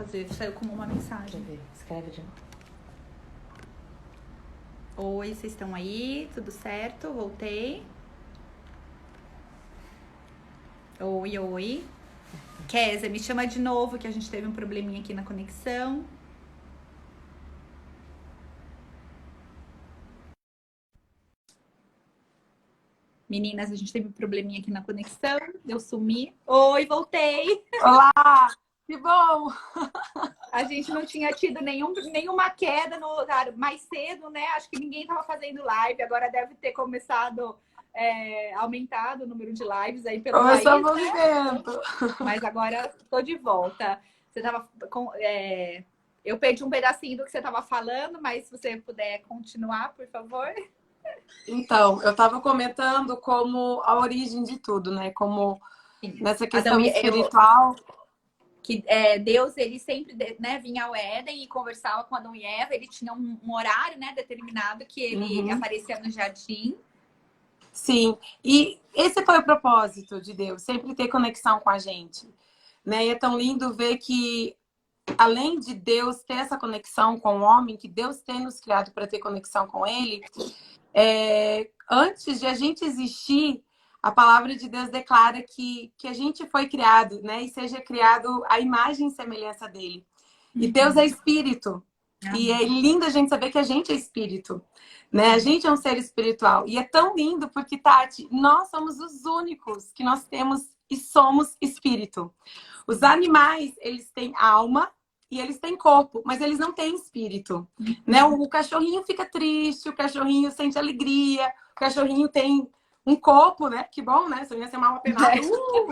fazer. Saiu como uma mensagem. Deixa eu ver. Escreve de novo. Oi, vocês estão aí? Tudo certo? Voltei. Oi, oi. Kézia, me chama de novo que a gente teve um probleminha aqui na conexão. Meninas, a gente teve um probleminha aqui na conexão. Eu sumi. Oi, voltei. Olá, que bom! A gente não tinha tido nenhuma queda no horário mais cedo, né? Acho que ninguém estava fazendo live. Agora deve ter começado aumentado o número de lives aí pelo país, Começou o né? movimento. Mas agora estou de volta. Você tava eu perdi um pedacinho do que você estava falando, mas se você puder continuar, por favor. Então, eu estava comentando como a origem de tudo, né? Como nessa questão espiritual. Que Deus, ele sempre, né, vinha ao Éden e conversava com Adão e Eva. Ele tinha um horário, né, determinado que ele aparecia no jardim. Sim, e esse foi o propósito de Deus, sempre ter conexão com a gente, né? E é tão lindo ver que, além de Deus ter essa conexão com o homem, que Deus tem nos criado para ter conexão com ele, antes de a gente existir, a palavra de Deus declara que a gente foi criado, né? E seja criado à imagem e semelhança dele. E Deus é espírito. E é lindo a gente saber que a gente é espírito, né? A gente é um ser espiritual. E é tão lindo porque, Tati, nós somos os únicos que nós temos e somos espírito. Os animais, eles têm alma e eles têm corpo, mas eles não têm espírito, né? O cachorrinho fica triste, o cachorrinho sente alegria, o cachorrinho tem um corpo, né? Que bom, né? Se eu ia ser mal apenado,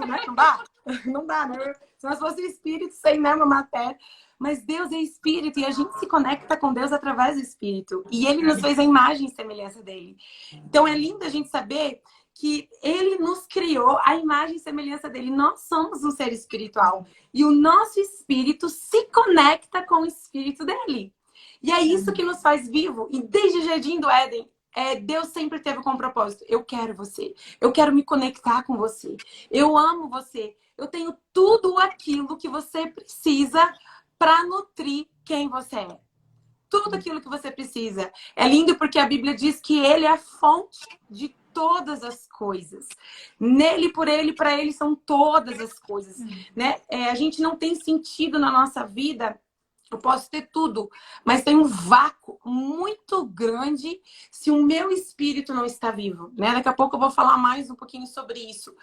né? Não dá? Não dá, né? Se nós fosse espírito sem, né, uma matéria. Mas Deus é espírito e a gente se conecta com Deus através do espírito. E ele nos fez a imagem e semelhança dele. Então é lindo a gente saber que ele nos criou a imagem e semelhança dele. Nós somos um ser espiritual. E o nosso espírito se conecta com o espírito dele. E é isso que nos faz vivo. E desde o Jardim do Éden, Deus sempre teve como propósito: eu quero você. Eu quero me conectar com você. Eu amo você. Eu tenho tudo aquilo que você precisa para nutrir quem você é. Tudo aquilo que você precisa. É lindo porque a Bíblia diz que ele é a fonte de todas as coisas. Nele, por ele, para ele são todas as coisas, né? A gente não tem sentido na nossa vida. Eu posso ter tudo, mas tem um vácuo muito grande se o meu espírito não está vivo, né? Daqui a pouco eu vou falar mais um pouquinho sobre isso.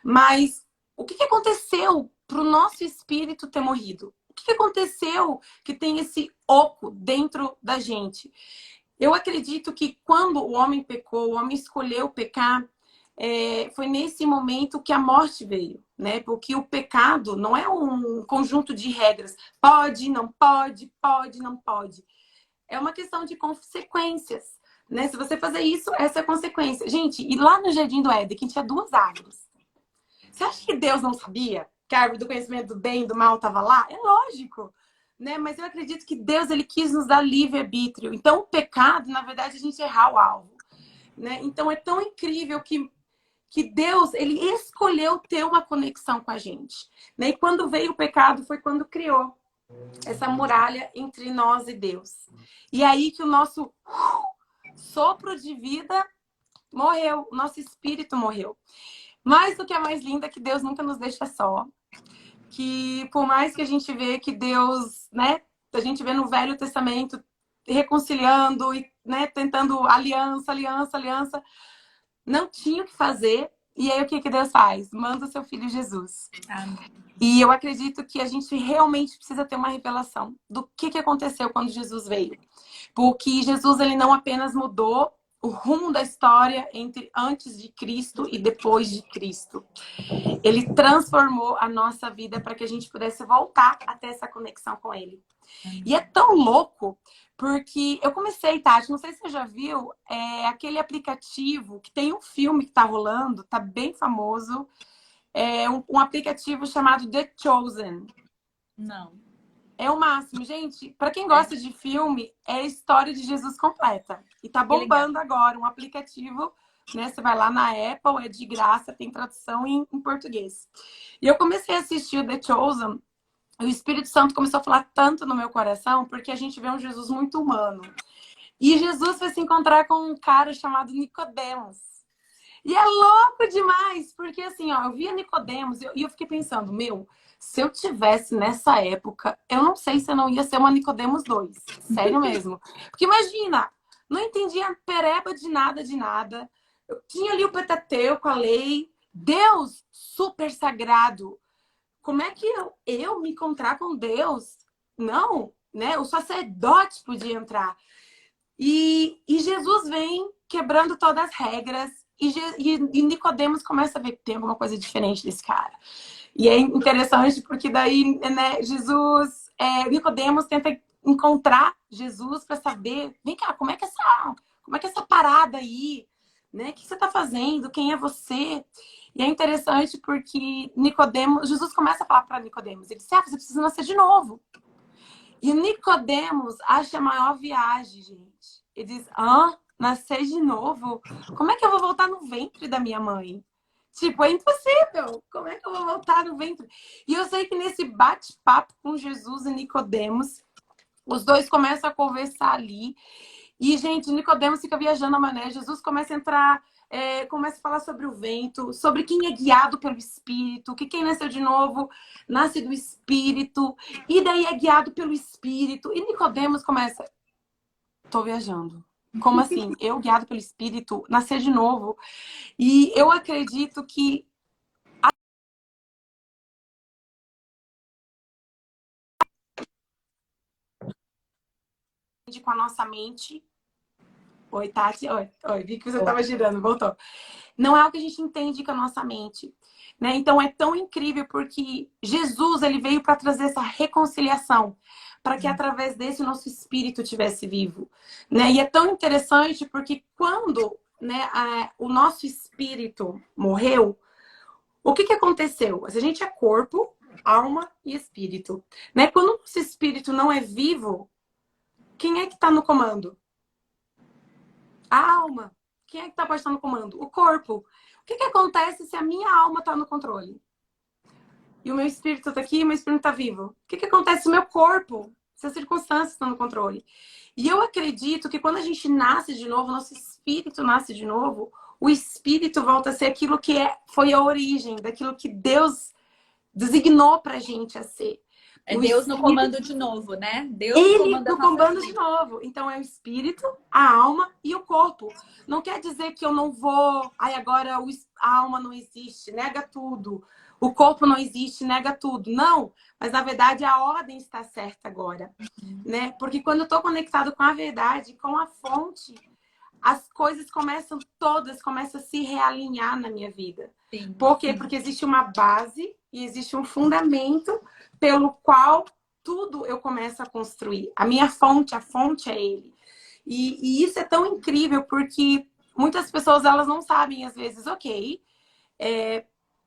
Mas o que aconteceu para o nosso espírito ter morrido? O que aconteceu que tem esse oco dentro da gente? Eu acredito que quando o homem pecou, o homem escolheu pecar, foi nesse momento que a morte veio, né? Porque o pecado não é um conjunto de regras. Pode, não pode, pode, não pode. É uma questão de consequências, né? Se você fazer isso, essa é a consequência. Gente, e lá no Jardim do Éden, que tinha 2 árvores. Você acha que Deus não sabia que a árvore do conhecimento do bem e do mal estava lá? É lógico, né? Mas eu acredito que Deus, ele quis nos dar livre-arbítrio. Então, o pecado, na verdade, a gente errar o alvo, né? Então, é tão incrível que Deus, ele escolheu ter uma conexão com a gente, né? E quando veio o pecado, foi quando criou essa muralha entre nós e Deus. E aí que o nosso sopro de vida morreu, o nosso espírito morreu. Mais do que a mais linda, que Deus nunca nos deixa só. Que por mais que a gente vê que Deus, né? A gente vê no Velho Testamento reconciliando e, né, tentando aliança, não tinha o que fazer. E aí o que Deus faz? Manda o seu filho Jesus. Amém. E eu acredito que a gente realmente precisa ter uma revelação do que aconteceu quando Jesus veio. Porque Jesus, ele não apenas mudou o rumo da história entre antes de Cristo e depois de Cristo. Ele transformou a nossa vida para que a gente pudesse voltar a ter essa conexão com ele. E é tão louco, porque eu comecei, Tati, não sei se você já viu, aquele aplicativo que tem um filme que tá rolando, tá bem famoso, um aplicativo chamado The Chosen. Não. É o máximo. Gente, para quem gosta de filme, é a história de Jesus completa. E tá bombando agora um aplicativo, né? Você vai lá na Apple, é de graça, tem tradução em português. E eu comecei a assistir o The Chosen. o Espírito Santo começou a falar tanto no meu coração, porque a gente vê um Jesus muito humano. E Jesus foi se encontrar com um cara chamado Nicodemos. E é louco demais, porque assim, ó, eu via Nicodemos e eu fiquei pensando, meu, se eu tivesse nessa época, eu não sei se eu não ia ser uma Nicodemos 2. Sério mesmo. Porque imagina, não entendia pereba de nada, de nada. Eu tinha ali o Pentateuco, a lei. Deus super sagrado. Como é que eu me encontrar com Deus? Não, né? O sacerdote podia entrar. E Jesus vem quebrando todas as regras. E Nicodemos começa a ver que tem alguma coisa diferente desse cara. E é interessante porque daí, né, Nicodemos tenta encontrar Jesus para saber, vem cá, como é que essa parada aí, né? O que você está fazendo? Quem é você? E é interessante porque Jesus começa a falar para Nicodemos, ele diz, você precisa nascer de novo. E Nicodemos acha a maior viagem, gente. Ele diz, nascer de novo? Como é que eu vou voltar no ventre da minha mãe? Tipo, é impossível. Como é que eu vou voltar no ventre? E eu sei que nesse bate-papo com Jesus e Nicodemos, os dois começam a conversar ali. E, gente, Nicodemos fica viajando na mané. Jesus começa a entrar, começa a falar sobre o vento, sobre quem é guiado pelo Espírito, que quem nasceu de novo nasce do Espírito, e daí é guiado pelo Espírito. E Nicodemos começa, tô viajando. Como assim? Eu, guiado pelo Espírito, nascer de novo. E eu acredito que com a nossa mente. Oi, Tati. Oi, vi que você estava girando, voltou. Não é o que a gente entende com a nossa mente, né? Então é tão incrível porque Jesus, ele veio para trazer essa reconciliação, para que através desse o nosso espírito tivesse vivo, né? E é tão interessante porque quando, né, o nosso espírito morreu, o que aconteceu? A gente é corpo, alma e espírito, né? Quando o nosso espírito não é vivo, quem é que está no comando? A alma. Quem é que está no comando? O corpo. O que acontece se a minha alma está no controle? E o meu espírito está aqui e o meu espírito está vivo. O que acontece se o meu corpo, se as circunstâncias estão no controle? E eu acredito que quando a gente nasce de novo, nosso espírito nasce de novo, o espírito volta a ser aquilo que foi a origem, daquilo que Deus designou pra gente a ser. É Deus no comando de novo, né? Deus no comando de novo. Então é o espírito, a alma e o corpo. Não quer dizer que eu não vou... agora a alma não existe, nega tudo. O corpo não existe, nega tudo. Não, mas na verdade a ordem está certa agora. Né? Porque quando eu estou conectado com a verdade, com a fonte, as coisas todas começam a se realinhar na minha vida. Sim. Por quê? Porque existe uma base e existe um fundamento pelo qual tudo eu começo a construir. A minha fonte, a fonte é ele. E isso é tão incrível porque muitas pessoas elas não sabem às vezes, ok,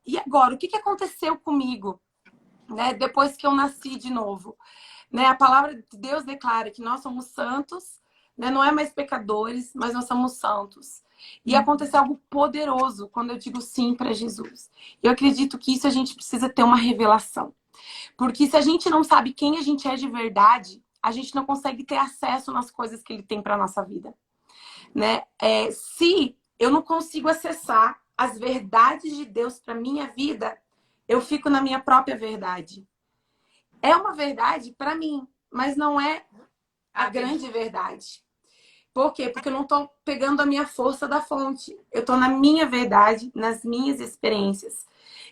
e agora, o que aconteceu comigo, né, depois que eu nasci de novo? Né, a palavra de Deus declara que nós somos santos, né, não é mais pecadores, mas nós somos santos. E aconteceu algo poderoso quando eu digo sim para Jesus. Eu acredito que isso a gente precisa ter uma revelação. Porque se a gente não sabe quem a gente é de verdade, a gente não consegue ter acesso nas coisas que ele tem para nossa vida, né? Se eu não consigo acessar as verdades de Deus para minha vida, eu fico na minha própria verdade. É uma verdade para mim, mas não é a grande verdade. Por quê? Porque eu não estou pegando a minha força da fonte. Eu estou na minha verdade, nas minhas experiências.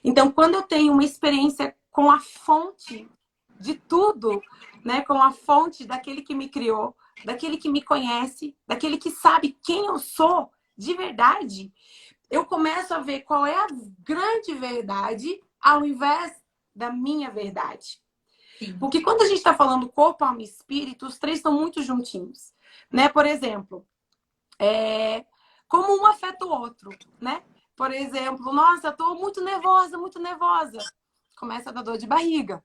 Então, quando eu tenho uma experiência com a fonte de tudo, né? Com a fonte daquele que me criou, daquele que me conhece, daquele que sabe quem eu sou de verdade, eu começo a ver qual é a grande verdade ao invés da minha verdade. Sim. Porque quando a gente está falando corpo, alma e espírito, os três estão muito juntinhos. Né? Por exemplo, como um afeta o outro, né? Por exemplo, nossa, eu tô muito nervosa, muito nervosa. Começa a dar dor de barriga.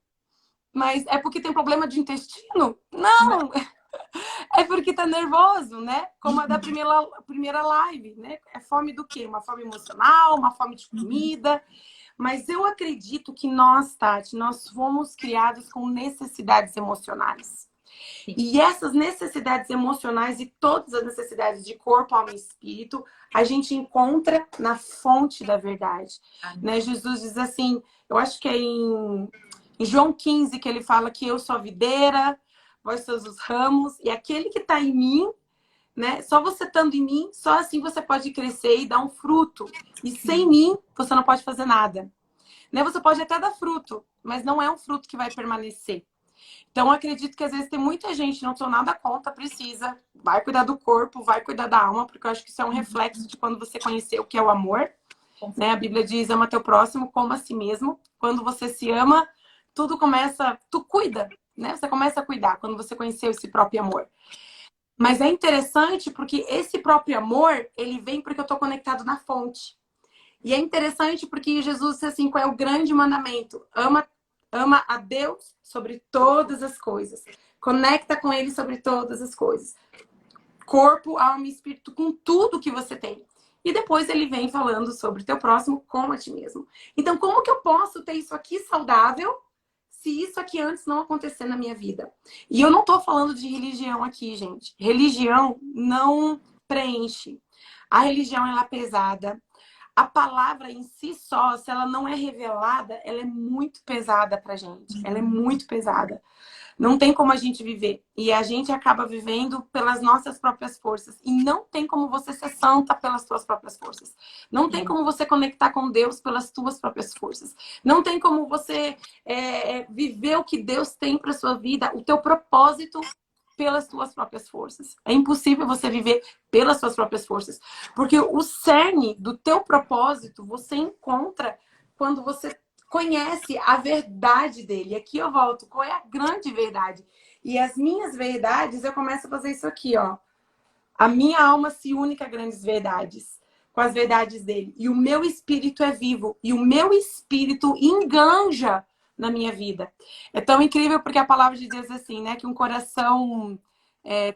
Mas é porque tem problema de intestino? Não! É porque tá nervoso, né? Como a da primeira live, né? É fome do quê? Uma fome emocional, uma fome de comida. Mas eu acredito que nós, Tati, nós fomos criados com necessidades emocionais. Sim. E essas necessidades emocionais e todas as necessidades de corpo, alma e espírito, a gente encontra na fonte da verdade. Né? Jesus diz assim, eu acho que é em João 15, que ele fala que eu sou a videira, vós sois os ramos, e aquele que está em mim, né? Só você estando em mim, só assim você pode crescer e dar um fruto. E sem mim, você não pode fazer nada. Né? Você pode até dar fruto, mas não é um fruto que vai permanecer. Então, eu acredito que às vezes tem muita gente, não sou nada contra, precisa, vai cuidar do corpo, vai cuidar da alma, porque eu acho que isso é um reflexo de quando você conhecer o que é o amor. Né? A Bíblia diz, ama teu próximo como a si mesmo. Quando você se ama, tudo começa, tu cuida, né? Você começa a cuidar quando você conheceu esse próprio amor. Mas é interessante porque esse próprio amor, ele vem porque eu estou conectado na fonte. E é interessante porque Jesus disse assim, qual é o grande mandamento? Ama a Deus sobre todas as coisas. Conecta com Ele sobre todas as coisas. Corpo, alma e espírito, com tudo que você tem. E depois ele vem falando sobre o teu próximo como a ti mesmo. Então, como que eu posso ter isso aqui saudável se isso aqui antes não acontecer na minha vida? E eu não tô falando de religião aqui, gente. Religião não preenche. A religião, ela é pesada. A palavra em si só, se ela não é revelada, ela é muito pesada pra gente. Ela é muito pesada. Não tem como a gente viver. E a gente acaba vivendo pelas nossas próprias forças. E não tem como você ser santa pelas suas próprias forças. Não tem como você conectar com Deus pelas suas próprias forças. Não tem como você viver o que Deus tem para sua vida, o teu propósito pelas suas próprias forças. É impossível você viver pelas suas próprias forças. Porque o cerne do teu propósito você encontra quando você conhece a verdade dele. E aqui eu volto. Qual é a grande verdade? E as minhas verdades, eu começo a fazer isso aqui, ó. A minha alma se une com as grandes verdades, com as verdades dele. E o meu espírito é vivo. E o meu espírito enganja na minha vida. É tão incrível porque a palavra de Deus é assim, né? Que um coração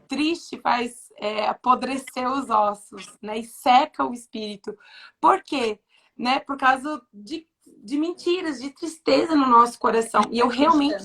triste faz apodrecer os ossos, né? E seca o espírito. Por quê? Né? Por causa de mentiras, de tristeza no nosso coração. E eu realmente...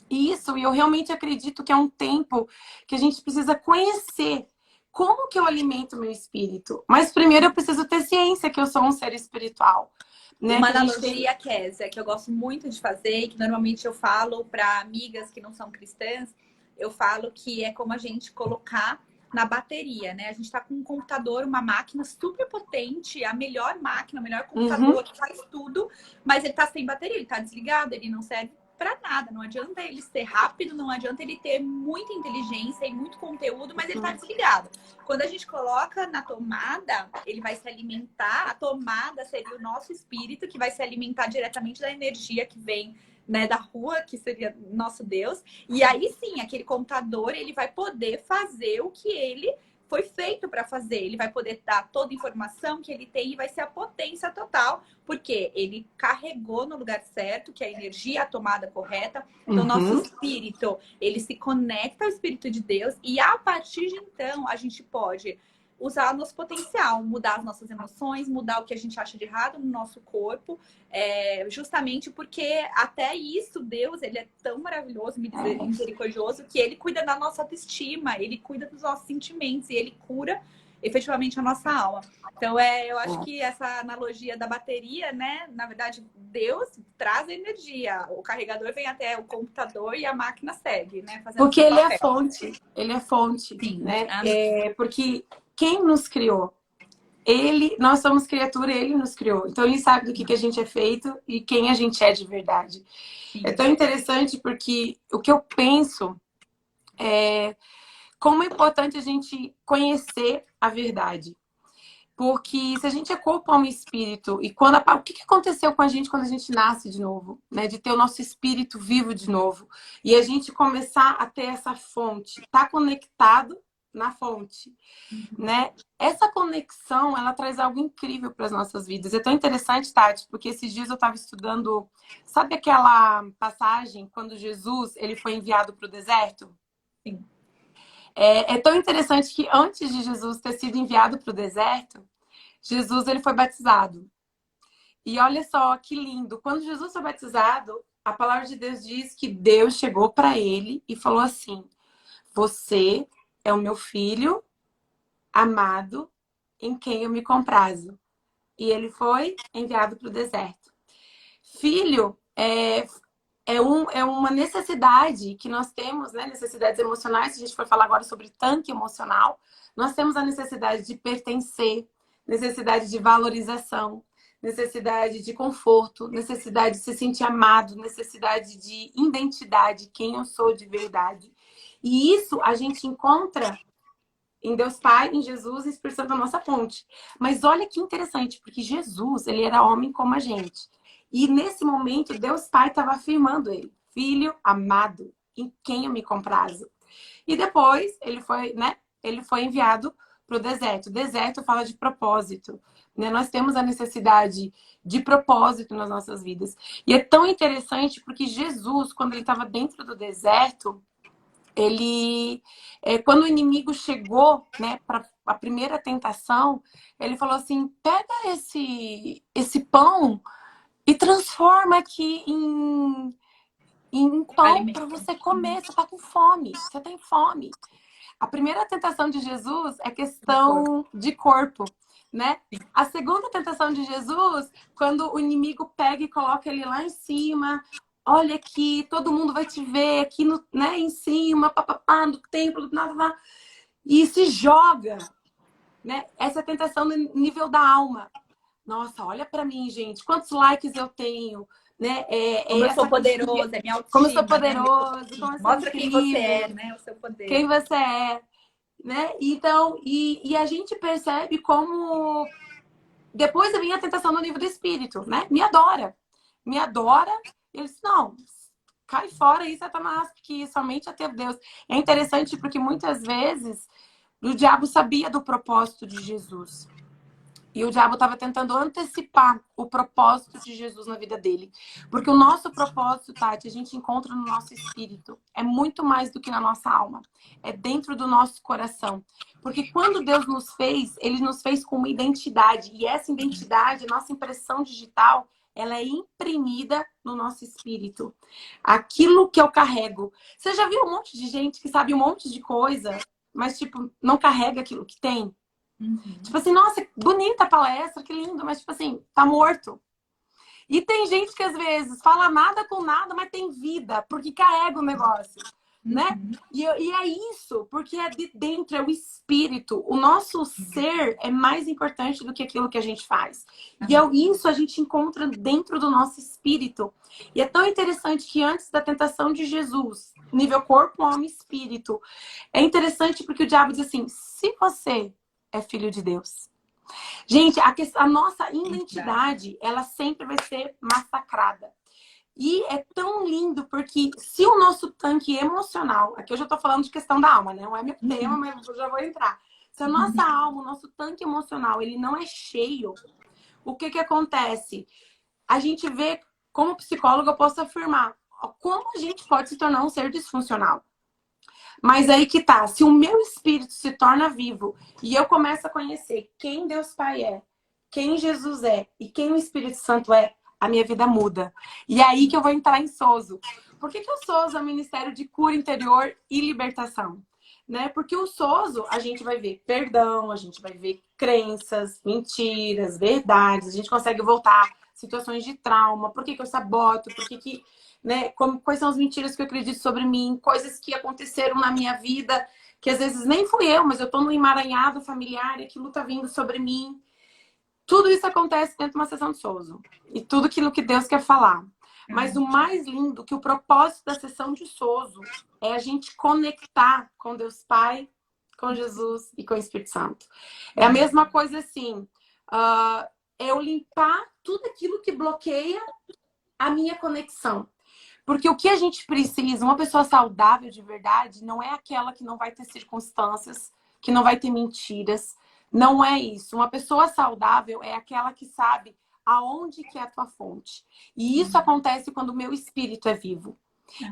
Isso, e eu realmente acredito que é um tempo que a gente precisa conhecer como que eu alimento o meu espírito. Mas primeiro eu preciso ter ciência que eu sou um ser espiritual. Né? Uma analogia, Kézia, que eu gosto muito de fazer, que normalmente eu falo para amigas que não são cristãs, eu falo que é como a gente colocar na bateria, né? A gente está com um computador, uma máquina super potente, a melhor máquina, o melhor computador, que faz tudo, mas ele está sem bateria, ele está desligado, ele não serve para nada. Não adianta ele ser rápido, não adianta ele ter muita inteligência e muito conteúdo, mas ele está desligado. Quando a gente coloca na tomada, ele vai se alimentar. A tomada seria o nosso espírito, que vai se alimentar diretamente da energia que vem, né, da rua, que seria nosso Deus. E aí sim, aquele computador, ele vai poder fazer o que ele foi feito para fazer. Ele vai poder dar toda a informação que ele tem e vai ser a potência total, porque ele carregou no lugar certo, que é a energia, a tomada correta. Então, nosso espírito, ele se conecta ao Espírito de Deus e a partir de então, a gente pode usar o nosso potencial, mudar as nossas emoções, mudar o que a gente acha de errado no nosso corpo, justamente porque até isso, Deus, ele é tão maravilhoso, misericordioso, que ele cuida da nossa autoestima, ele cuida dos nossos sentimentos e ele cura efetivamente a nossa alma. Então, eu acho que essa analogia da bateria, né? Na verdade, Deus traz a energia. O carregador vem até o computador e a máquina segue, né? Porque ele é fonte. Ele é fonte. Sim. Né? Porque quem nos criou? Nós somos criatura, ele nos criou. Então, ele sabe do que a gente é feito e quem a gente é de verdade. Sim. É tão interessante porque o que eu penso é como é importante a gente conhecer a verdade. Porque se a gente é corpo, alma e espírito, e o que aconteceu com a gente quando a gente nasce de novo? Né? De ter o nosso espírito vivo de novo. E a gente começar a ter essa fonte, tá conectado na fonte, né? Essa conexão, ela traz algo incrível para as nossas vidas. É tão interessante, Tati, porque esses dias eu estava estudando, sabe aquela passagem quando Jesus ele foi enviado para o deserto? Sim. É tão interessante que antes de Jesus ter sido enviado para o deserto, Jesus ele foi batizado. E olha só que lindo. Quando Jesus foi batizado, a palavra de Deus diz que Deus chegou para ele e falou assim: você é o meu filho amado, em quem eu me comprazo. E ele foi enviado para o deserto. Filho é uma necessidade que nós temos, né? Necessidades emocionais. Se a gente for falar agora sobre tanque emocional, nós temos a necessidade de pertencer, necessidade de valorização, necessidade de conforto, necessidade de se sentir amado, necessidade de identidade, quem eu sou de verdade. E isso a gente encontra em Deus Pai, em Jesus e Espírito Santo na nossa fonte. Mas olha que interessante, porque Jesus, ele era homem como a gente. E nesse momento, Deus Pai estava afirmando ele: filho amado, em quem eu me comprazo. E depois, ele foi, né? Ele foi enviado para o deserto. O deserto fala de propósito. Né? Nós temos a necessidade de propósito nas nossas vidas. E é tão interessante porque Jesus, quando ele estava dentro do deserto, ele, quando o inimigo chegou, né, para a primeira tentação, ele falou assim: pega esse pão e transforma aqui em pão para você comer. Você está com fome, você tem fome. A primeira tentação de Jesus é questão de corpo, né? A segunda tentação de Jesus, quando o inimigo pega e coloca ele lá em cima, olha aqui, todo mundo vai te ver aqui no, né, em cima, papapá, no templo, nada, e se joga, né? Essa é a tentação no nível da alma. Nossa, olha para mim, gente, quantos likes eu tenho, né? Como eu sou poderoso, é minha autoestima. Como eu sou poderoso, né? como eu sou Mostra quem você incrível, é, né? O seu poder. quem você é, né? Então, e a gente percebe como depois vem a tentação no nível do espírito, né? Me adora. Me adora. Eles, não, cai fora aí, Satanás, porque somente a teu Deus. É interessante porque muitas vezes o diabo sabia do propósito de Jesus. E o diabo estava tentando antecipar o propósito de Jesus na vida dele. Porque o nosso propósito, Tati, a gente encontra no nosso espírito. É muito mais do que na nossa alma. É dentro do nosso coração. Porque quando Deus nos fez, Ele nos fez com uma identidade. E essa identidade, nossa impressão digital, ela é imprimida no nosso espírito. Aquilo que eu carrego. Você já viu um monte de gente que sabe um monte de coisa, mas, tipo, não carrega aquilo que tem? Uhum. Tipo assim, nossa, bonita a palestra, que lindo, mas tipo assim, tá morto. E tem gente que às vezes fala nada com nada, mas tem vida, porque carrega o negócio, né? E é isso, porque é de dentro, é o espírito. O nosso ser é mais importante do que aquilo que a gente faz. E isso a gente encontra dentro do nosso espírito. E é tão interessante que antes da tentação de Jesus, nível corpo, alma e espírito, é interessante porque o diabo diz assim: se você é filho de Deus. Gente, a nossa identidade, ela sempre vai ser massacrada. E é tão lindo porque se o nosso tanque emocional, aqui eu já tô falando de questão da alma, né? Não é meu tema, mas eu já vou entrar. Se a nossa alma, o nosso tanque emocional, ele não é cheio, o que que acontece? A gente vê, como psicóloga, eu posso afirmar como a gente pode se tornar um ser disfuncional. Mas aí que tá, se o meu espírito se torna vivo e eu começo a conhecer quem Deus Pai é, quem Jesus é e quem o Espírito Santo é, a minha vida muda. E é aí que eu vou entrar em Sozo. Por que o Sozo é um ministério de cura interior e libertação? Né? Porque o Sozo, a gente vai ver perdão, a gente vai ver crenças, mentiras, verdades, a gente consegue voltar situações de trauma, por que eu saboto, por que né? Quais são as mentiras que eu acredito sobre mim, coisas que aconteceram na minha vida, que às vezes nem fui eu, mas eu tô num emaranhado familiar e aquilo tá vindo sobre mim. Tudo isso acontece dentro de uma sessão de Sozo. E tudo aquilo que Deus quer falar. Mas o mais lindo, que o propósito da sessão de Sozo é a gente conectar com Deus Pai, com Jesus e com o Espírito Santo. É a mesma coisa assim, eu limpar tudo aquilo que bloqueia a minha conexão. Porque o que a gente precisa, uma pessoa saudável de verdade, não é aquela que não vai ter circunstâncias, que não vai ter mentiras. Não é isso. Uma pessoa saudável é aquela que sabe aonde que é a tua fonte. E isso acontece quando o meu espírito é vivo.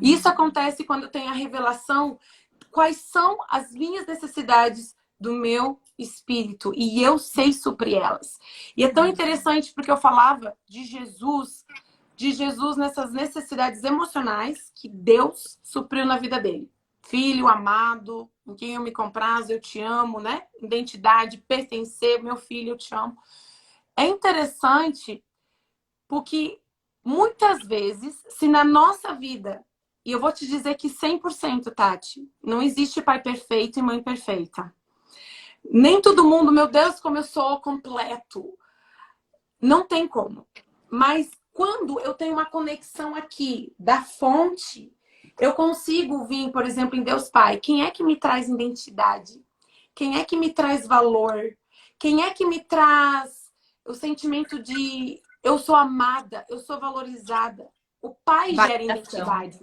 Isso acontece quando eu tenho a revelação quais são as minhas necessidades do meu espírito e eu sei suprir elas. E é tão interessante porque eu falava de Jesus nessas necessidades emocionais que Deus supriu na vida dele. Filho amado, em quem eu me comprazo, eu te amo, né? Identidade, pertencer, meu filho, eu te amo. É interessante porque muitas vezes, se na nossa vida, e eu vou te dizer que 100%, Tati, não existe pai perfeito e mãe perfeita. Nem todo mundo, meu Deus, como eu sou completo. Não tem como. Mas quando eu tenho uma conexão aqui da fonte, eu consigo vir, por exemplo, em Deus Pai. Quem é que me traz identidade? Quem é que me traz valor? Quem é que me traz o sentimento de eu sou amada, eu sou valorizada? O Pai gera identidade.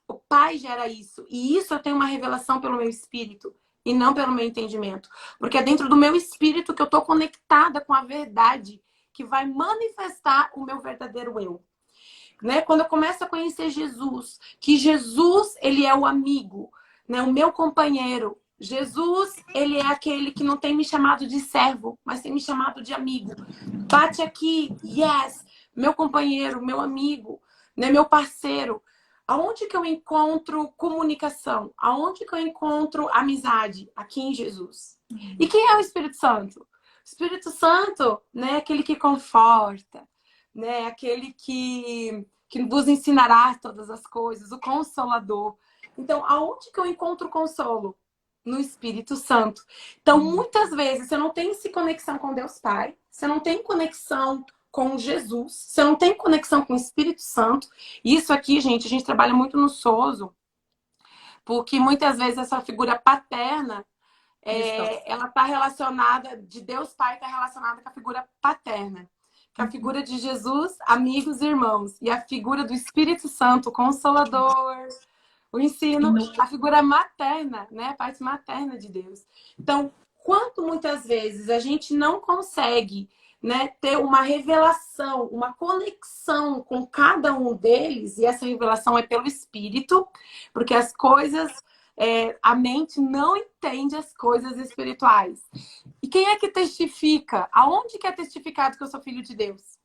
O Pai gera isso. E isso eu tenho uma revelação pelo meu espírito e não pelo meu entendimento. Porque é dentro do meu espírito que eu estou conectada com a verdade que vai manifestar o meu verdadeiro eu. Né? Quando eu começo a conhecer Jesus, que Jesus, ele é o amigo, né? O meu companheiro. Jesus, ele é aquele que não tem me chamado de servo, mas tem me chamado de amigo. Bate aqui, yes, meu companheiro, meu amigo, né? Meu parceiro. Aonde que eu encontro comunicação? Aonde que eu encontro amizade? Aqui em Jesus. E quem é o Espírito Santo? O Espírito Santo, né? Aquele que conforta, né? Aquele que vos ensinará todas as coisas, o Consolador. Então, aonde que eu encontro consolo? No Espírito Santo. Então, muitas vezes, você não tem essa conexão com Deus Pai, você não tem conexão com Jesus, você não tem conexão com o Espírito Santo. Isso aqui, gente, a gente trabalha muito no SOSO, porque muitas vezes essa figura paterna, ela está relacionada, de Deus Pai está relacionada com a figura paterna. Que a figura de Jesus, amigos e irmãos. E a figura do Espírito Santo, Consolador, o ensino, a figura materna, né? A parte materna de Deus. Então, quanto muitas vezes a gente não consegue, né, ter uma revelação, uma conexão com cada um deles, e essa revelação é pelo Espírito, porque as coisas, a mente não entende as coisas espirituais. E quem é que testifica? Aonde que é testificado que eu sou filho de Deus?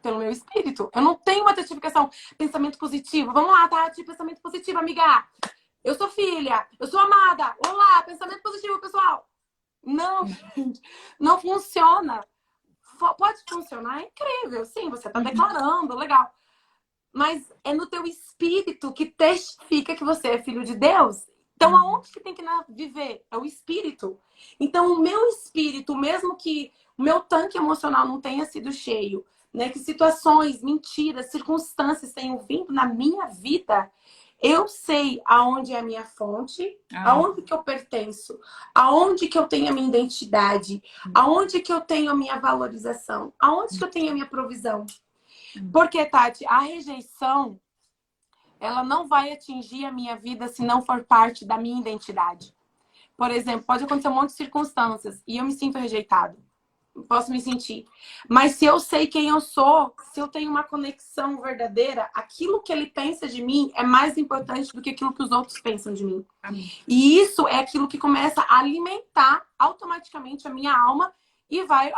Pelo meu espírito. Eu não tenho uma testificação. Pensamento positivo. Vamos lá, Tati. Pensamento positivo, amiga. Eu sou filha. Eu sou amada. Olá, pensamento positivo, pessoal. Não, gente. Não funciona. Pode funcionar, é incrível. Sim, você está declarando, legal. Mas é no teu espírito que testifica que você é filho de Deus. Então, aonde que tem que viver? É o espírito. Então, o meu espírito, mesmo que o meu tanque emocional não tenha sido cheio, né, que situações, mentiras, circunstâncias tenham vindo na minha vida, eu sei aonde é a minha fonte, aonde que eu pertenço, aonde que eu tenho a minha identidade, aonde que eu tenho a minha valorização, aonde que eu tenho a minha provisão. Porque, Tati, a rejeição, ela não vai atingir a minha vida se não for parte da minha identidade. Por exemplo, pode acontecer um monte de circunstâncias e eu me sinto rejeitado. Posso me sentir. Mas se eu sei quem eu sou, se eu tenho uma conexão verdadeira, aquilo que ele pensa de mim é mais importante do que aquilo que os outros pensam de mim. Amém. E isso é aquilo que começa a alimentar automaticamente a minha alma e vai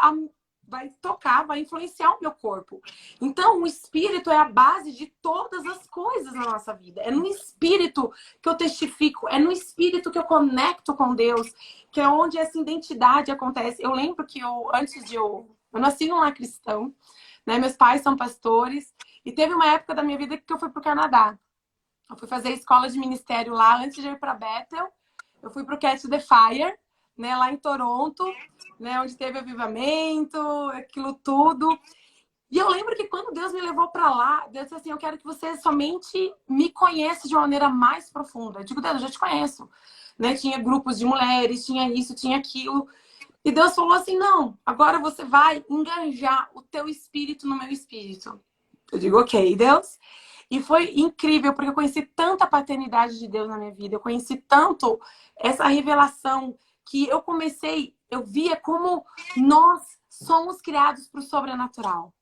tocar, vai influenciar o meu corpo. Então, o espírito é a base de todas as coisas na nossa vida. É no espírito que eu testifico, é no espírito que eu conecto com Deus, que é onde essa identidade acontece. Eu lembro que eu nasci num lar cristão, né? Meus pais são pastores, e teve uma época da minha vida que eu fui para o Canadá. Eu fui fazer escola de ministério lá, antes de ir para Bethel. Eu fui para o Catch the Fire, né, lá em Toronto, né, onde teve avivamento, aquilo tudo. E eu lembro que quando Deus me levou para lá, Deus disse assim, eu quero que você somente me conheça de uma maneira mais profunda. Eu digo, Deus, eu já te conheço. Né? Tinha grupos de mulheres, tinha isso, tinha aquilo. E Deus falou assim, não, agora você vai engajar o teu espírito no meu espírito. Eu digo, ok, Deus. E foi incrível, porque eu conheci tanta paternidade de Deus na minha vida. Eu conheci tanto essa revelação que eu via como nós somos criados para o sobrenatural.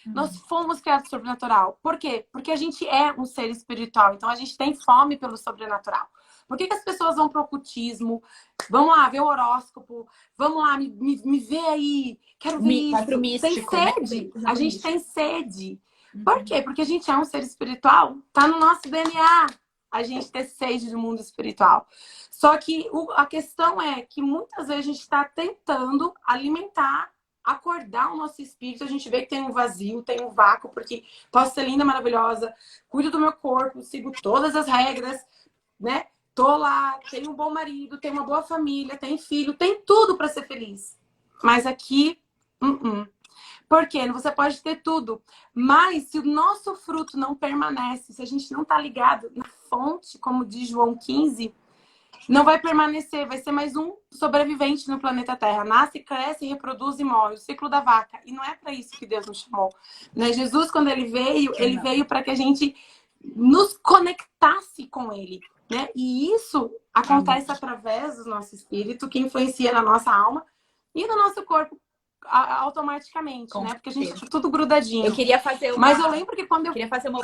Nós fomos criados sobrenatural. Por quê? Porque a gente é um ser espiritual. Então, a gente tem fome pelo sobrenatural. Por que as pessoas vão pro ocultismo? Vamos lá, ver o horóscopo. Vamos lá, me vê aí. Quero ver Vai pro isso. místico, Tem né? sede. A gente tem sede. Por quê? Porque a gente é um ser espiritual. Tá no nosso DNA a gente ter sede do mundo espiritual. Só que a questão é que muitas vezes a gente está tentando alimentar, acordar o nosso espírito. A gente vê que tem um vazio, tem um vácuo, porque posso ser linda, maravilhosa, cuido do meu corpo, sigo todas as regras, né? Tô lá, tenho um bom marido, tenho uma boa família, tenho filho, tem tudo para ser feliz. Mas aqui, Porque você pode ter tudo, mas se o nosso fruto não permanece, se a gente não tá ligado na fonte, como diz João 15, não vai permanecer, vai ser mais um sobrevivente no planeta Terra. Nasce, cresce, reproduz e morre. O ciclo da vaca. E não é para isso que Deus nos chamou. Né? Jesus, quando ele veio para que a gente nos conectasse com ele. Né? E isso acontece através do nosso espírito, que influencia na nossa alma e no nosso corpo automaticamente, Com né? Porque a gente certeza. tá tudo grudadinho. Eu queria fazer Mas eu lembro que quando eu queria fazer uma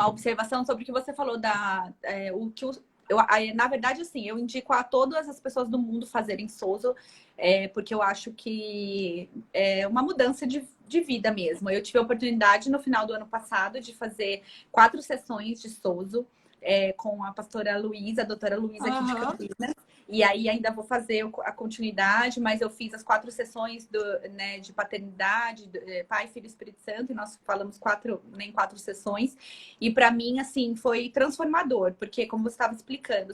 observação sobre o que você falou na verdade, assim, eu indico a todas as pessoas do mundo fazerem Sozo, porque eu acho que é uma mudança de vida mesmo. Eu tive a oportunidade no final do ano passado de fazer 4 sessões de Sozo com a pastora Luísa, a doutora Luísa aqui de Campinas. E aí ainda vou fazer a continuidade, mas eu fiz as 4 sessões de paternidade, Pai, Filho e Espírito Santo, e nós falamos 4 sessões. E para mim, assim, foi transformador, porque como você estava explicando,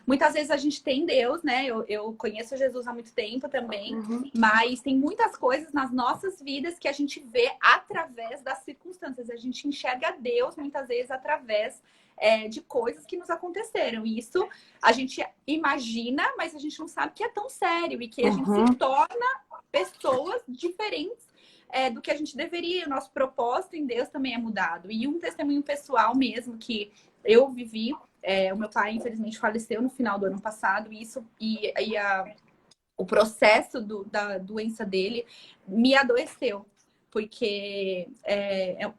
muitas vezes a gente tem Deus, né? Eu conheço Jesus há muito tempo também, mas tem muitas coisas nas nossas vidas que a gente vê através das circunstâncias. A gente enxerga Deus muitas vezes através de coisas que nos aconteceram. E isso a gente imagina, mas a gente não sabe que é tão sério e que a gente se torna pessoas diferentes do que a gente deveria. O nosso propósito em Deus também é mudado. E um testemunho pessoal mesmo que eu vivi, o meu pai infelizmente faleceu no final do ano passado, o processo da doença dele me adoeceu. Porque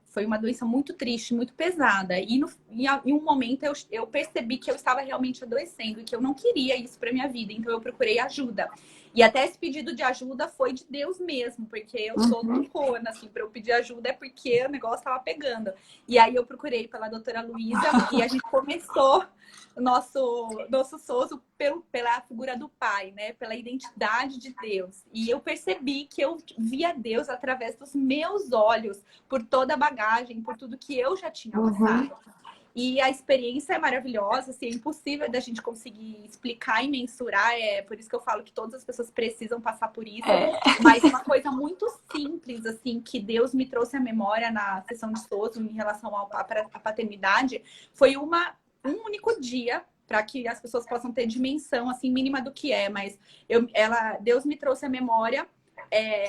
foi uma doença muito triste, muito pesada. E em um momento eu percebi que eu estava realmente adoecendo e que eu não queria isso para minha vida. Então eu procurei ajuda. E até esse pedido de ajuda foi de Deus mesmo, porque eu sou loucona, assim, para eu pedir ajuda é porque o negócio estava pegando. E aí eu procurei pela doutora Luísa e a gente começou o nosso Sozo pela figura do pai, né? Pela identidade de Deus. E eu percebi que eu via Deus através dos meus olhos, por toda a bagagem, por tudo que eu já tinha passado. E a experiência é maravilhosa, assim, é impossível da gente conseguir explicar e mensurar. Por isso que eu falo que todas as pessoas precisam passar por isso. Mas uma coisa muito simples, assim, que Deus me trouxe à memória na sessão de Sozo em relação à paternidade, foi um único dia, para que as pessoas possam ter dimensão, assim, mínima do que é. Mas Deus me trouxe à memória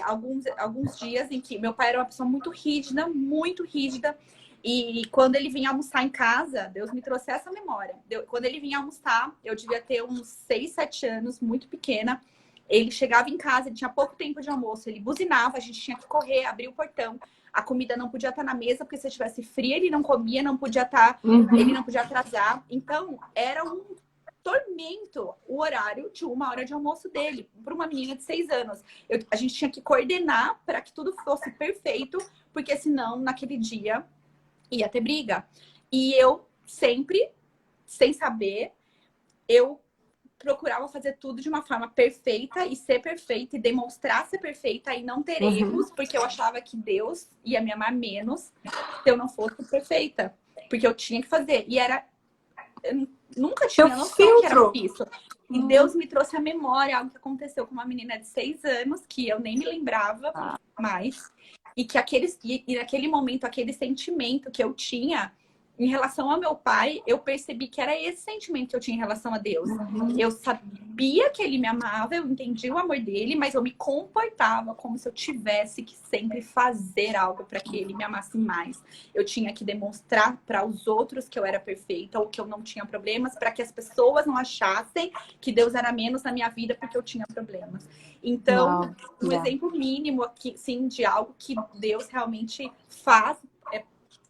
alguns dias em que meu pai era uma pessoa muito rígida, muito rígida. E quando ele vinha almoçar em casa, Deus me trouxe essa memória. Quando ele vinha almoçar, eu devia ter uns 6, 7 anos, muito pequena. Ele chegava em casa, ele tinha pouco tempo de almoço, ele buzinava, a gente tinha que correr, abrir o portão. A comida não podia estar na mesa, porque se estivesse fria, ele não comia, não podia estar, ele não podia atrasar. Então, era um tormento o horário de 1 hora de almoço dele, para uma menina de 6 anos. A gente tinha que coordenar para que tudo fosse perfeito, porque senão, naquele dia, ia ter briga. E eu sempre, sem saber, eu procurava fazer tudo de uma forma perfeita e ser perfeita e demonstrar ser perfeita e não ter erros, porque eu achava que Deus ia me amar menos se eu não fosse perfeita. Porque eu tinha que fazer. E eu nunca tinha noção que era isso. E Deus me trouxe à memória algo que aconteceu com uma menina de 6 anos, que eu nem me lembrava mais. E que naquele momento, aquele sentimento que eu tinha em relação ao meu pai, eu percebi que era esse sentimento que eu tinha em relação a Deus. Eu sabia que ele me amava, eu entendi o amor dele, mas eu me comportava como se eu tivesse que sempre fazer algo para que ele me amasse mais. Eu tinha que demonstrar para os outros que eu era perfeita ou que eu não tinha problemas, para que as pessoas não achassem que Deus era menos na minha vida porque eu tinha problemas. Então, um exemplo mínimo aqui, sim, de algo que Deus realmente faz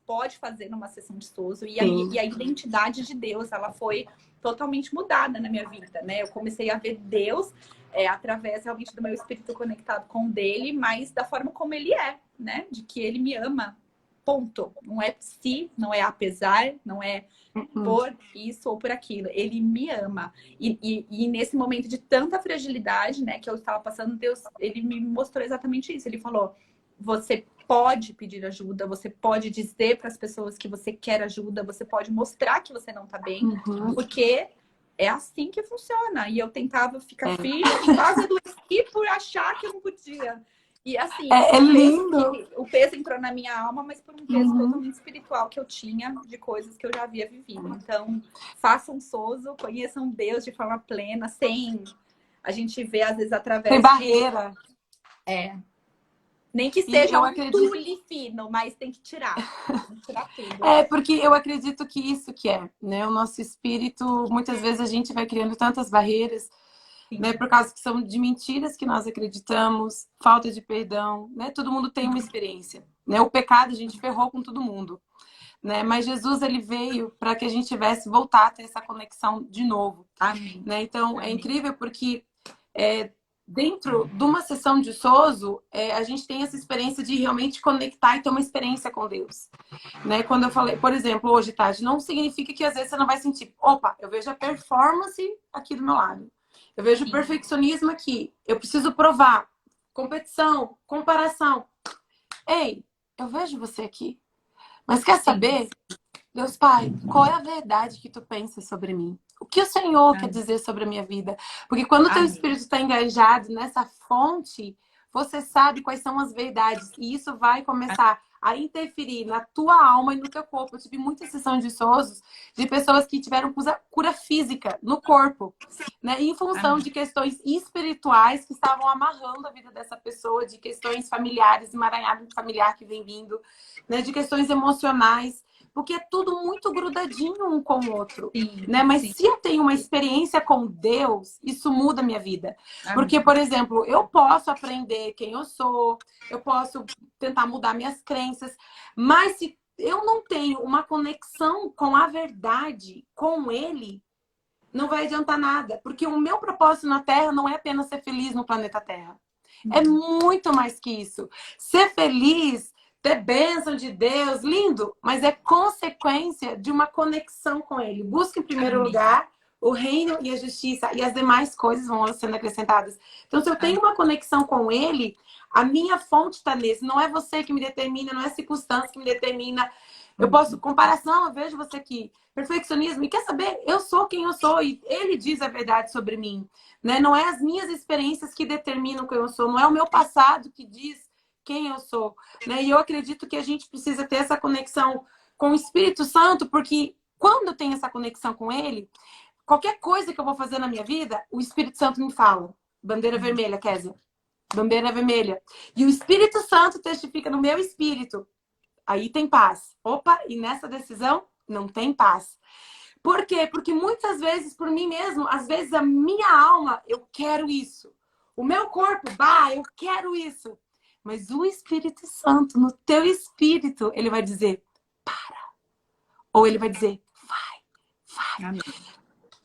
pode fazer numa sessão de SOSO. E Sim. a identidade de Deus, ela foi totalmente mudada na minha vida, né? Eu comecei a ver Deus através realmente do meu espírito conectado com o dele, mas da forma como ele é, né? De que ele me ama. Ponto. Não é se, não é apesar, não é por isso ou por aquilo. Ele me ama. E nesse momento de tanta fragilidade, né, que eu estava passando, Deus, ele me mostrou exatamente isso. Ele falou: você pode pedir ajuda, você pode dizer para as pessoas que você quer ajuda, você pode mostrar que você não está bem, porque é assim que funciona. E eu tentava ficar firme e quase adoeci por achar que eu não podia. E assim, é lindo. o peso entrou na minha alma, mas por um peso totalmente espiritual que eu tinha de coisas que eu já havia vivido. Então, façam SOSO, conheçam Deus de forma plena, sem a gente ver, às vezes, através Tem barreira. Nem que seja um tule fino, mas tem que tirar. Tem que tirar tudo. Porque eu acredito que isso que é, né? O nosso espírito, muitas vezes a gente vai criando tantas barreiras, né? Por causa que são de mentiras que nós acreditamos, falta de perdão, né? Todo mundo tem uma experiência, né? O pecado a gente ferrou com todo mundo, né? Mas Jesus, ele veio para que a gente tivesse voltar a ter essa conexão de novo. Amém. Né? Então, é incrível porque dentro de uma sessão de SOSO, a gente tem essa experiência de realmente conectar e ter uma experiência com Deus. Né? Quando eu falei, por exemplo, hoje, Tati, não significa que às vezes você não vai sentir, opa, eu vejo a performance aqui do meu lado. Eu vejo o perfeccionismo aqui. Eu preciso provar. Competição, comparação. Ei, eu vejo você aqui. Mas quer saber, Deus Pai, qual é a verdade que tu pensa sobre mim? O que o Senhor quer dizer sobre a minha vida? Porque quando o teu espírito está engajado nessa fonte, você sabe quais são as verdades. E isso vai começar a interferir na tua alma e no teu corpo. Eu tive muita sessão de SOSOs de pessoas que tiveram cura física no corpo, né? Em função de questões espirituais que estavam amarrando a vida dessa pessoa, de questões familiares, emaranhado familiar que vem vindo, né? De questões emocionais. Porque é tudo muito grudadinho um com o outro, né? Mas se eu tenho uma experiência com Deus, isso muda a minha vida. Porque, por exemplo, eu posso aprender quem eu sou, eu posso tentar mudar minhas crenças, mas se eu não tenho uma conexão com a verdade, com Ele, não vai adiantar nada. Porque o meu propósito na Terra não é apenas ser feliz no planeta Terra. É muito mais que isso. Ser feliz, ter bênção de Deus, lindo, mas é consequência de uma conexão com Ele. Busque em primeiro lugar o reino e a justiça, e as demais coisas vão sendo acrescentadas. Então, se eu tenho uma conexão com Ele, a minha fonte está nesse. Não é você que me determina, não é a circunstância que me determina. Eu posso, comparação, eu vejo você aqui, perfeccionismo, e quer saber? Eu sou quem eu sou, e Ele diz a verdade sobre mim. Né? Não é as minhas experiências que determinam quem eu sou, não é o meu passado que diz quem eu sou, né? E eu acredito que a gente precisa ter essa conexão com o Espírito Santo, porque quando eu tenho essa conexão com Ele, qualquer coisa que eu vou fazer na minha vida, o Espírito Santo me fala. Bandeira vermelha, Kézia. Bandeira vermelha. E o Espírito Santo testifica no meu espírito. Aí tem paz. Opa, e nessa decisão não tem paz. Por quê? Porque muitas vezes, por mim mesmo, às vezes a minha alma, eu quero isso. O meu corpo, eu quero isso. Mas o Espírito Santo, no teu espírito, ele vai dizer, para. Ou ele vai dizer, vai. Amém.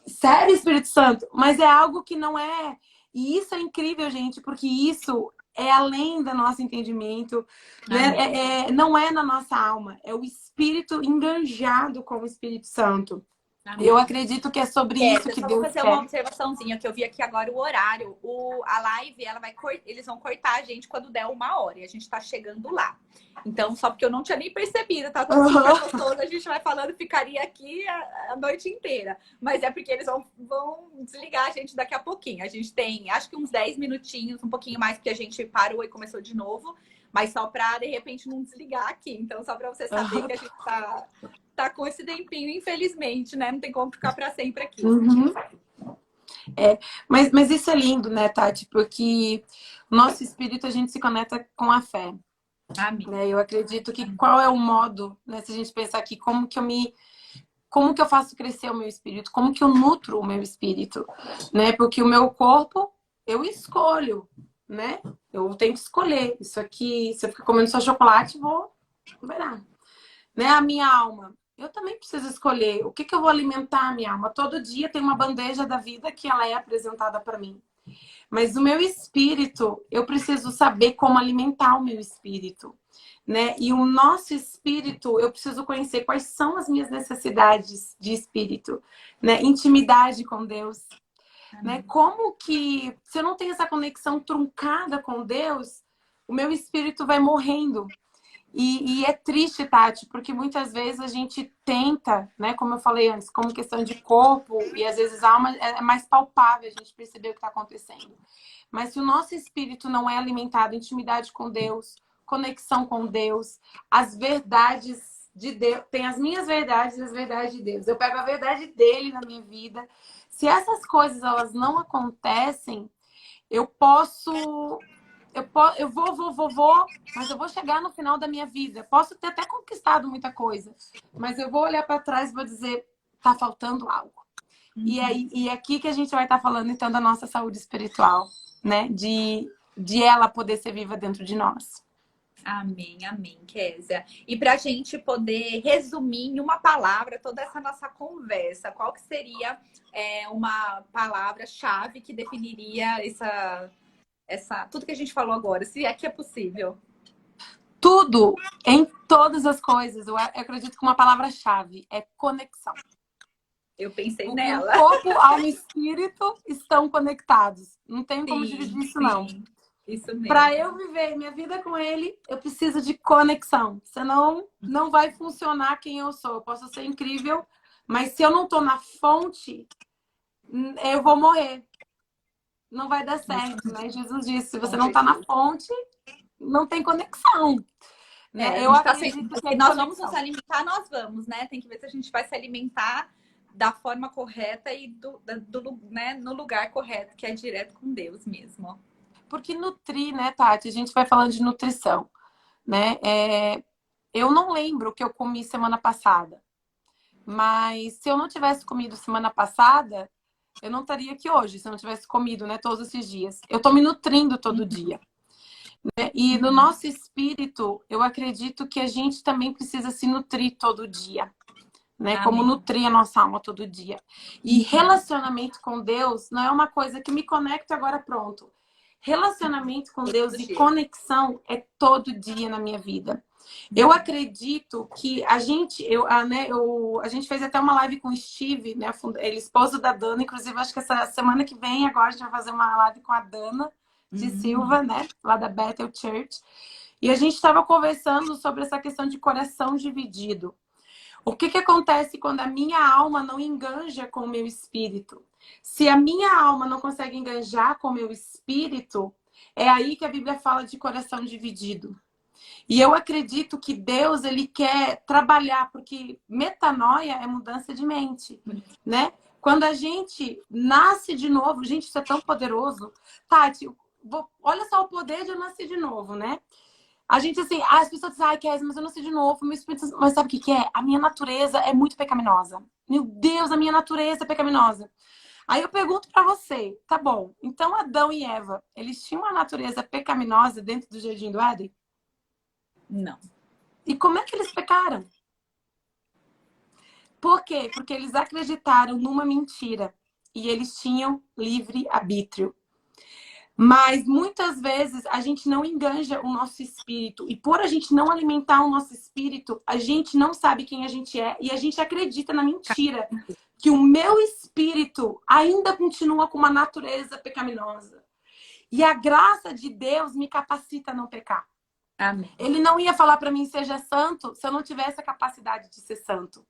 Sério, Espírito Santo? Mas é algo que não é... E isso é incrível, gente, porque isso é além do nosso entendimento. Né? Não é na nossa alma. É o espírito enganjado com o Espírito Santo. Amém. Eu acredito que é sobre isso que Deus quer. Vou fazer uma observaçãozinha que eu vi aqui agora, o horário. A live, eles vão cortar a gente quando der 1 hora. E a gente tá chegando lá. Então, só porque eu não tinha nem percebido, tá tudo super gostoso. A gente vai falando, ficaria aqui a noite inteira. Mas é porque eles vão desligar a gente daqui a pouquinho. A gente tem, acho que uns 10 minutinhos, um pouquinho mais, porque a gente parou e começou de novo. Mas só pra, de repente, não desligar aqui. Então, só pra você saber que a gente tá com esse tempinho, infelizmente, né? Não tem como ficar para sempre aqui. Mas isso é lindo, né, Tati? Porque o nosso espírito, a gente se conecta com a fé. Amém. Né? Eu acredito que qual é o modo, né, se a gente pensar aqui, como que eu faço crescer o meu espírito? Como que eu nutro o meu espírito? Né? Porque o meu corpo, eu escolho, né? Eu tenho que escolher. Isso aqui, se eu ficar comendo só chocolate, não vai dar. né? A minha alma. Eu também preciso escolher o que que eu vou alimentar a minha alma. Todo dia tem uma bandeja da vida que ela é apresentada para mim. Mas o meu espírito, eu preciso saber como alimentar o meu espírito, né? E o nosso espírito, eu preciso conhecer quais são as minhas necessidades de espírito, né? Intimidade com Deus, né? Como que, se eu não tenho essa conexão truncada com Deus, o meu espírito vai morrendo. E é triste, Tati, porque muitas vezes a gente tenta, né, como eu falei antes, como questão de corpo, e às vezes a alma é mais palpável a gente perceber o que está acontecendo. Mas se o nosso espírito não é alimentado, intimidade com Deus, conexão com Deus, as verdades de Deus, tem as minhas verdades e as verdades de Deus. Eu pego a verdade dele na minha vida. Se essas coisas elas não acontecem, eu posso eu vou, mas eu vou chegar no final da minha vida. Posso ter até conquistado muita coisa, mas eu vou olhar para trás e vou dizer, tá faltando algo. E é aqui que a gente vai estar falando, então, da nossa saúde espiritual, né? De ela poder ser viva dentro de nós. Amém, amém, Kézia. E para a gente poder resumir em uma palavra toda essa nossa conversa, qual que seria uma palavra-chave que definiria tudo que a gente falou agora, se é que é possível? Tudo, em todas as coisas, eu acredito que uma palavra-chave é conexão. Eu pensei Porque nela. o corpo, alma e espírito estão conectados. Não tem como dividir isso, não. Isso mesmo. Para eu viver minha vida com ele, eu preciso de conexão. Senão, não vai funcionar quem eu sou. Eu posso ser incrível, mas se eu não estou na fonte, eu vou morrer. Não vai dar certo, né? Jesus disse, se você não está na fonte, não tem conexão. Né? Eu acredito que nós vamos nos alimentar, nós vamos, né? Tem que ver se a gente vai se alimentar da forma correta e né, no lugar correto, que é direto com Deus mesmo. Porque nutrir, né, Tati? A gente vai falando de nutrição, né? Eu não lembro o que eu comi semana passada. Mas se eu não tivesse comido semana passada, eu não estaria aqui hoje, se eu não tivesse comido, né, todos esses dias. Eu estou me nutrindo todo dia. Né? E no nosso espírito, eu acredito que a gente também precisa se nutrir todo dia. Né? Como nutrir a nossa alma todo dia. E relacionamento com Deus não é uma coisa que me conecta agora pronto. Relacionamento com Deus e conexão é todo dia na minha vida. Eu acredito que a gente fez até uma live com o Steve, né? Ele esposo da Dana, inclusive acho que essa semana que vem agora a gente vai fazer uma live com a Dana de Silva, né? Lá da Bethel Church. E a gente estava conversando sobre essa questão de coração dividido. O que acontece quando a minha alma não enganja com o meu espírito? Se a minha alma não consegue enganjar com o meu espírito, é aí que a Bíblia fala de coração dividido. E eu acredito que Deus, ele quer trabalhar, porque metanoia é mudança de mente, né? Quando a gente nasce de novo, gente, isso é tão poderoso. Tati, olha só o poder de eu nascer de novo, né? A gente, assim, as pessoas dizem, ai, Kézia, mas eu nasci de novo, meu espírito... Mas sabe o que é? A minha natureza é muito pecaminosa. Meu Deus, a minha natureza é pecaminosa. Aí eu pergunto pra você, tá bom, então Adão e Eva, eles tinham uma natureza pecaminosa dentro do Jardim do Éden? Não. E como é que eles pecaram? Por quê? Porque eles acreditaram numa mentira e eles tinham livre arbítrio. Mas muitas vezes a gente não enganja o nosso espírito. E por a gente não alimentar o nosso espírito, a gente não sabe quem a gente é. E a gente acredita na mentira. Que o meu espírito ainda continua com uma natureza pecaminosa. E a graça de Deus me capacita a não pecar. Amém. Ele não ia falar para mim, seja santo, se eu não tivesse a capacidade de ser santo.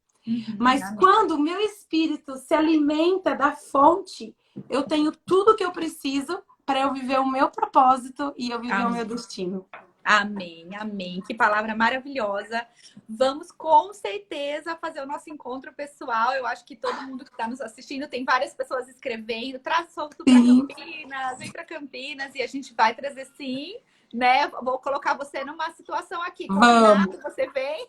Mas quando o meu espírito se alimenta da fonte, eu tenho tudo o que eu preciso para eu viver o meu propósito e eu viver o meu destino. Amém, amém. Que palavra maravilhosa. Vamos com certeza fazer o nosso encontro pessoal. Eu acho que todo mundo que está nos assistindo, tem várias pessoas escrevendo. Traz solto para Campinas, vem para Campinas e a gente vai trazer sim, né? Vou colocar você numa situação aqui. Combinado, vamos. Você vem.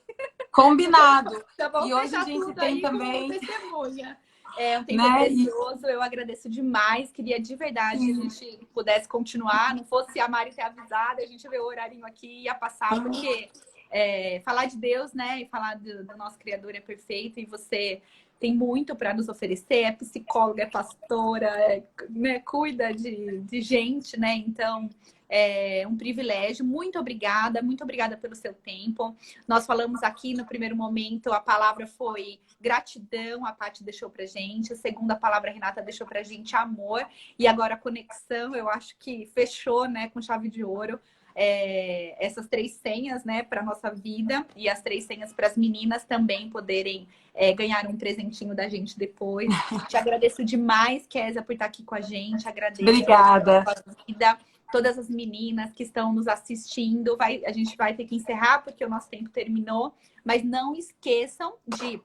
Combinado. Tá e hoje a gente tem também... testemunha. É um tempo precioso, eu agradeço demais. Queria de verdade que a gente pudesse continuar. Não fosse a Mari ter avisado, a gente vê o horarinho aqui e ia passar, porque falar de Deus, né? E falar do nosso Criador é perfeito e você tem muito para nos oferecer, é psicóloga, é pastora, né? Cuida de gente, né? Então, é um privilégio. Muito obrigada pelo seu tempo. Nós falamos aqui no primeiro momento, a palavra foi gratidão, a Paty deixou pra gente. A segunda palavra, a Renata deixou pra gente amor. E agora a conexão, eu acho que fechou, né, com chave de ouro. Essas 3 senhas, né, para nossa vida e as 3 senhas para as meninas também poderem ganhar um presentinho da gente depois. Te agradeço demais, Kézia, por estar aqui com a gente. Agradeço Obrigada. pela sua vida. Todas as meninas que estão nos assistindo, a gente vai ter que encerrar porque o nosso tempo terminou, mas não esqueçam de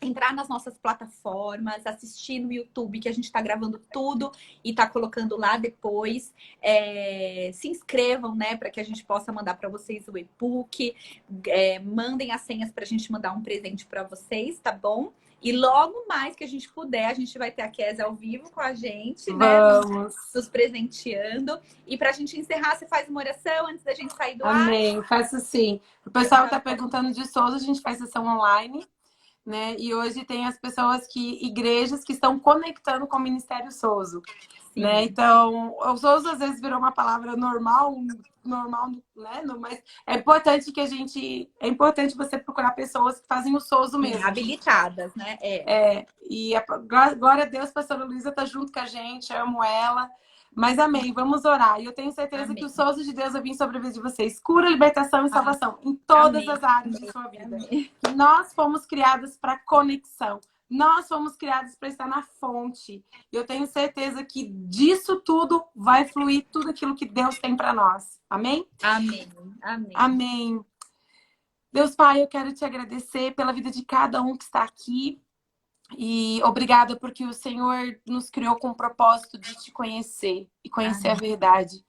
entrar nas nossas plataformas, assistir no YouTube, que a gente está gravando tudo e está colocando lá depois. Se inscrevam, né, para que a gente possa mandar para vocês o e-book. Mandem as senhas para a gente mandar um presente para vocês, tá bom? E logo mais que a gente puder, a gente vai ter a Kézia ao vivo com a gente, né? Vamos. Nos presenteando. E para a gente encerrar, você faz uma oração antes da gente sair do ar? Amém, faço sim. O pessoal está perguntando de Souza, a gente faz sessão online, né? E hoje tem as pessoas igrejas que estão conectando com o Ministério Souza, né? Então, o Souza às vezes virou uma palavra normal, né? Mas é importante você procurar pessoas que fazem o Souza mesmo. Habilitadas, né? E glória a Deus, a pastora Luísa tá junto com a gente, eu amo ela. Mas amém, vamos orar. E eu tenho certeza que o Souza de Deus vai vir sobre a vida de vocês. Cura, libertação e salvação em todas as áreas de sua vida. Nós fomos criados para conexão. Nós fomos criados para estar na fonte. E eu tenho certeza que disso tudo vai fluir tudo aquilo que Deus tem para nós. Amém? Amém. Amém. Amém. Deus Pai, eu quero te agradecer pela vida de cada um que está aqui. E obrigada porque o Senhor nos criou com o propósito de te conhecer e conhecer a verdade.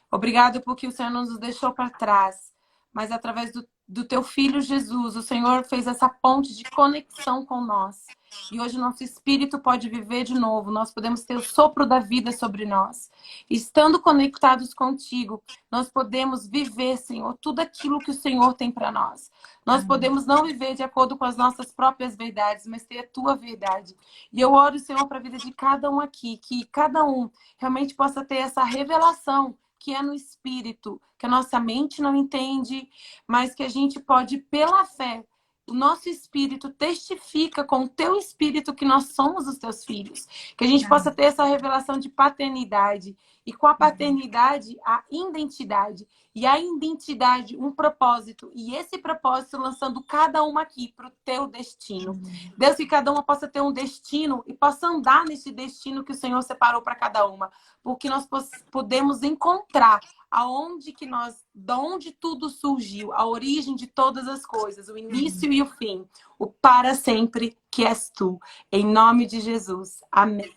Obrigada porque o Senhor não nos deixou para trás, mas através do teu Filho Jesus, o Senhor fez essa ponte de conexão com nós. E hoje o nosso espírito pode viver de novo, nós podemos ter o sopro da vida sobre nós. Estando conectados contigo, nós podemos viver, Senhor, tudo aquilo que o Senhor tem para nós. Nós podemos não viver de acordo com as nossas próprias verdades, mas ter a tua verdade. E eu oro, Senhor, para a vida de cada um aqui, que cada um realmente possa ter essa revelação que é no espírito, que a nossa mente não entende, mas que a gente pode, pela fé, o nosso espírito testifica com o teu espírito que nós somos os teus filhos. Que a gente possa ter essa revelação de paternidade. E com a paternidade, a identidade. E a identidade, um propósito. E esse propósito lançando cada uma aqui para o teu destino. Deus, que cada uma possa ter um destino e possa andar nesse destino que o Senhor separou para cada uma. Porque nós podemos encontrar de onde tudo surgiu, a origem de todas as coisas, o início e o fim, o para sempre que és tu. Em nome de Jesus. Amém.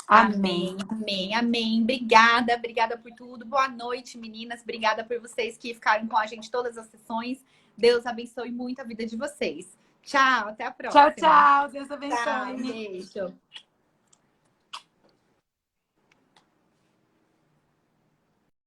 Amém. Amém. Amém. Obrigada por tudo. Boa noite, meninas. Obrigada por vocês que ficaram com a gente todas as sessões. Deus abençoe muito a vida de vocês. Tchau, até a próxima. Tchau, tchau. Deus abençoe. Tchau, beijo.